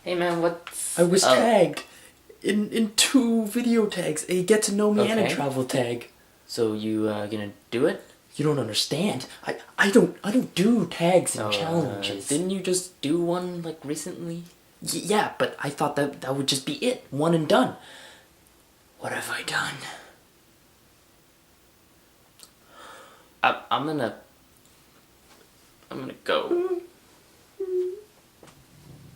Hey man, what's I was up? tagged in 2 video tags, a get to know me and a Okay. travel tag. So you gonna do it? You don't understand. I don't do tags and Oh, challenges. didn't you just do one like recently? Yeah, but I thought that would just be it, one and done. What have I done? I'm gonna go.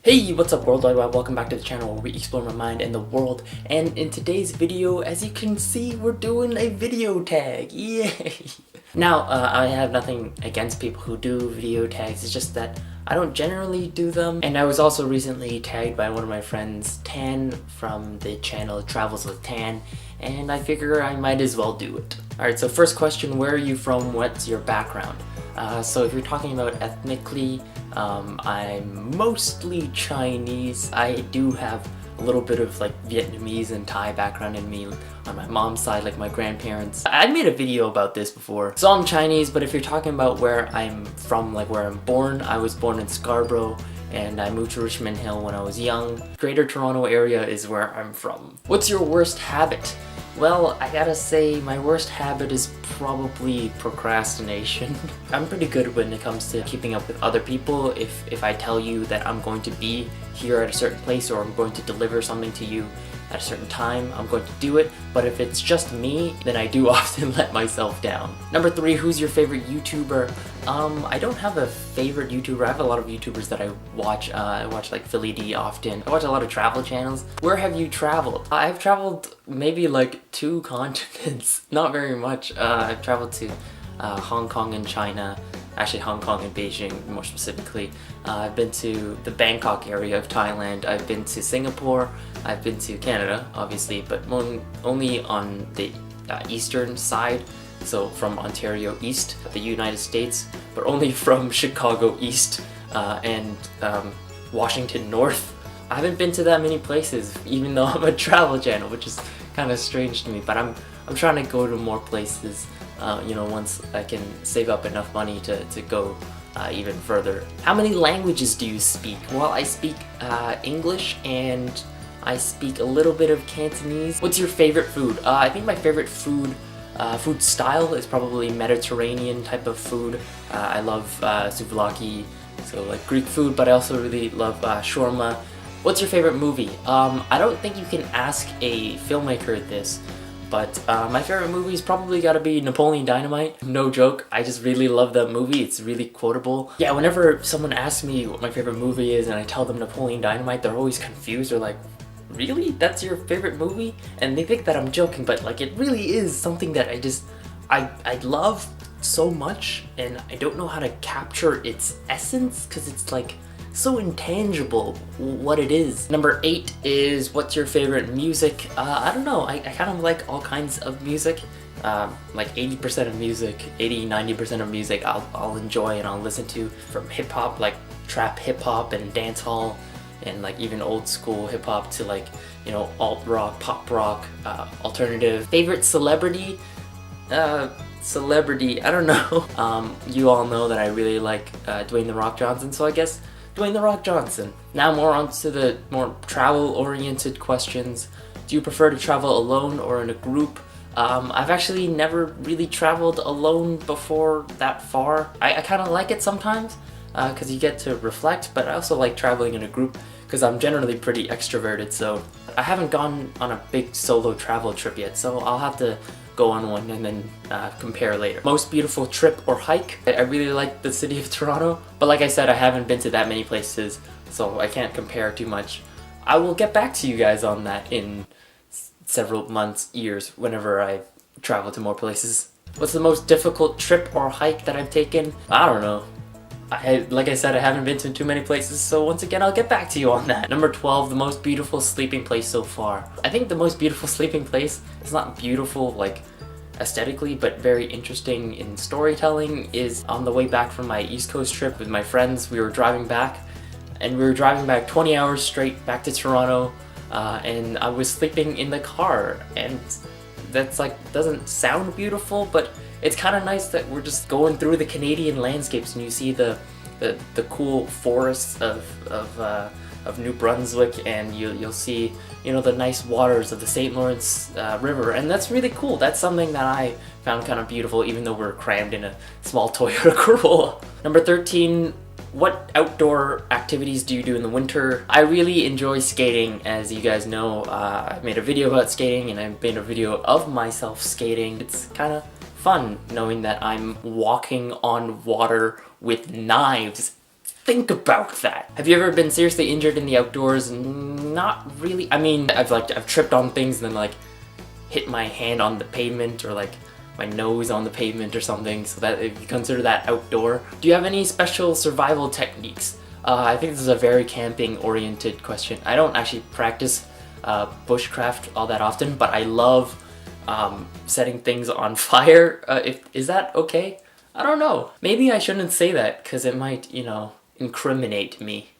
Hey, what's up worldwide? Welcome back to the channel where we explore my mind and the world. And in today's video, as you can see, we're doing a video tag. Yay! Now, I have nothing against people who do video tags. It's just that I don't generally do them. And I was also recently tagged by one of my friends, Tan, from the channel Travels with Tan. And I figure I might as well do it. Alright, so first question, where are you from? What's your background? So if you're talking about ethnically, I'm mostly Chinese. I do have a little bit of like Vietnamese and Thai background in me on my mom's side, like my grandparents. I made a video about this before. So I'm Chinese, but if you're talking about where I'm from, like where I'm born, I was born in Scarborough and I moved to Richmond Hill when I was young. Greater Toronto area is where I'm from. What's your worst habit? Well, I gotta say my worst habit is probably procrastination. I'm pretty good when it comes to keeping up with other people. If I tell you that I'm going to be here at a certain place or I'm going to deliver something to you at a certain time, I'm going to do it. But if it's just me, then I do often let myself down. Number 3, who's your favorite YouTuber? I don't have a favorite YouTuber. I have a lot of YouTubers that I watch. I watch like Philly D often. I watch a lot of travel channels. Where have you traveled? I've traveled maybe like 2 continents, not very much. I've traveled to Hong Kong and China. Actually Hong Kong and Beijing more specifically. I've been to the Bangkok area of Thailand. I've been to Singapore. I've been to Canada, obviously, but only on the eastern side. So from Ontario East, the United States, but only from Chicago East and Washington North. I haven't been to that many places, even though I'm a travel channel, which is kind of strange to me, but I'm trying to go to more places, you know, once I can save up enough money to go even further. How many languages do you speak? Well, I speak English and I speak a little bit of Cantonese. What's your favorite food? I think my favorite food style is probably Mediterranean type of food. I love souvlaki, so like Greek food, but I also really love shawarma. What's your favorite movie? I don't think you can ask a filmmaker this, but my favorite movie's probably gotta be Napoleon Dynamite. No joke, I just really love that movie. It's really quotable. Yeah, whenever someone asks me what my favorite movie is and I tell them Napoleon Dynamite, they're always confused. They're like, really? That's your favorite movie? And they think that I'm joking, but like it really is something that I love so much, and I don't know how to capture its essence because it's like so intangible what it is. Number 8 is what's your favorite music? I don't know, I kind of like all kinds of music. Like 80% of music, 80-90% of music I'll enjoy and I'll listen to, from hip-hop, like trap hip-hop and dancehall, and like even old school hip-hop to like, you know, alt rock, pop rock, alternative. Favorite celebrity? I don't know. You all know that I really like Dwayne The Rock Johnson, so I guess Dwayne The Rock Johnson. Now more onto the more travel-oriented questions. Do you prefer to travel alone or in a group? I've actually never really traveled alone before that far. I kind of like it sometimes because you get to reflect, but I also like traveling in a group because I'm generally pretty extroverted, so I haven't gone on a big solo travel trip yet, so I'll have to go on one and then compare later. Most beautiful trip or hike? I really like the city of Toronto, but like I said, I haven't been to that many places, so I can't compare too much. I will get back to you guys on that in several months, years, whenever I travel to more places. What's the most difficult trip or hike that I've taken? I don't know. Like I said, I haven't been to too many places, so once again, I'll get back to you on that. Number 12, the most beautiful sleeping place so far. I think the most beautiful sleeping place is not beautiful like aesthetically, but very interesting in storytelling, is on the way back from my East Coast trip with my friends. We were driving back, and we were driving back 20 hours straight back to Toronto, and I was sleeping in the car, and that's like, doesn't sound beautiful, but it's kind of nice that we're just going through the Canadian landscapes and you see the the cool forests of New Brunswick, and you'll see, you know, the nice waters of the St. Lawrence River, and that's really cool. That's something that I found kind of beautiful, even though we're crammed in a small Toyota Corolla. Number 13, what outdoor activities do you do in the winter? I really enjoy skating, as you guys know. I made a video about skating, and I made a video of myself skating. It's kind of fun knowing that I'm walking on water with knives. Think about that. Have you ever been seriously injured in the outdoors? Not really. I mean, I've tripped on things and then like hit my hand on the pavement, or like my nose on the pavement or something, so that if you consider that outdoor. Do you have any special survival techniques? I think this is a very camping oriented question. I don't actually practice bushcraft all that often, but I love setting things on fire. Is that okay? I don't know. Maybe I shouldn't say that because it might, you know, incriminate me.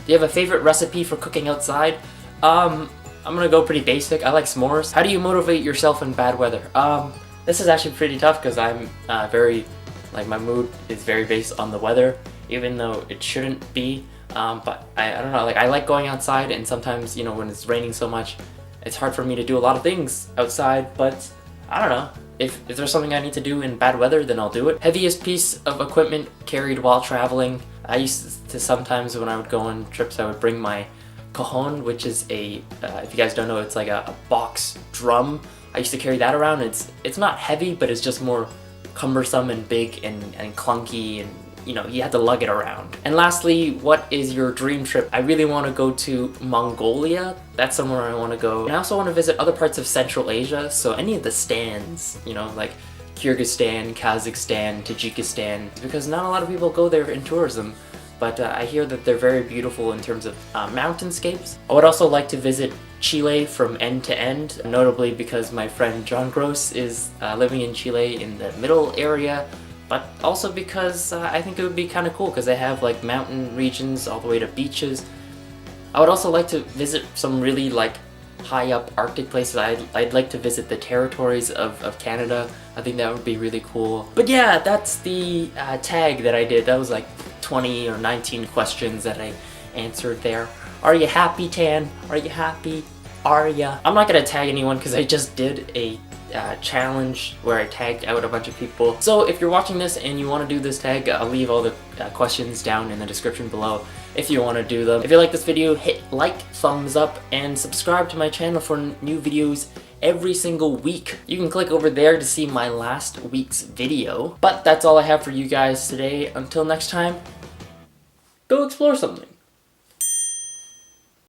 Do you have a favorite recipe for cooking outside? I'm gonna go pretty basic. I like s'mores. How do you motivate yourself in bad weather? This is actually pretty tough because I'm my mood is very based on the weather, even though it shouldn't be. But I don't know, like I like going outside, and sometimes, you know, when it's raining so much, it's hard for me to do a lot of things outside, but I don't know. If there's something I need to do in bad weather, then I'll do it. Heaviest piece of equipment carried while traveling. I used to sometimes, when I would go on trips, I would bring my cajon, which is a, if you guys don't know, it's like a box drum. I used to carry that around. It's not heavy, but it's just more cumbersome and big and clunky, and you know, you have to lug it around. And lastly, what is your dream trip? I really want to go to Mongolia. That's somewhere I want to go. And I also want to visit other parts of Central Asia, so any of the stands, you know, like Kyrgyzstan, Kazakhstan, Tajikistan, because not a lot of people go there in tourism, but I hear that they're very beautiful in terms of mountainscapes. I would also like to visit Chile from end to end, notably because my friend John Gross is living in Chile in the middle area, but also because I think it would be kind of cool because they have like mountain regions all the way to beaches. I would also like to visit some really like high up Arctic places. I'd like to visit the territories of Canada. I think that would be really cool. But yeah, that's the tag that I did. That was like 20 or 19 questions that I answered there. Are you happy, Tan? Are you happy? Are ya? I'm not gonna tag anyone because I just did a challenge where I tagged out a bunch of people. So if you're watching this and you want to do this tag, I'll leave all the questions down in the description below if you want to do them. If you like this video, hit like, thumbs up, and subscribe to my channel for new videos every single week. You can click over there to see my last week's video. But that's all I have for you guys today. Until next time, go explore something.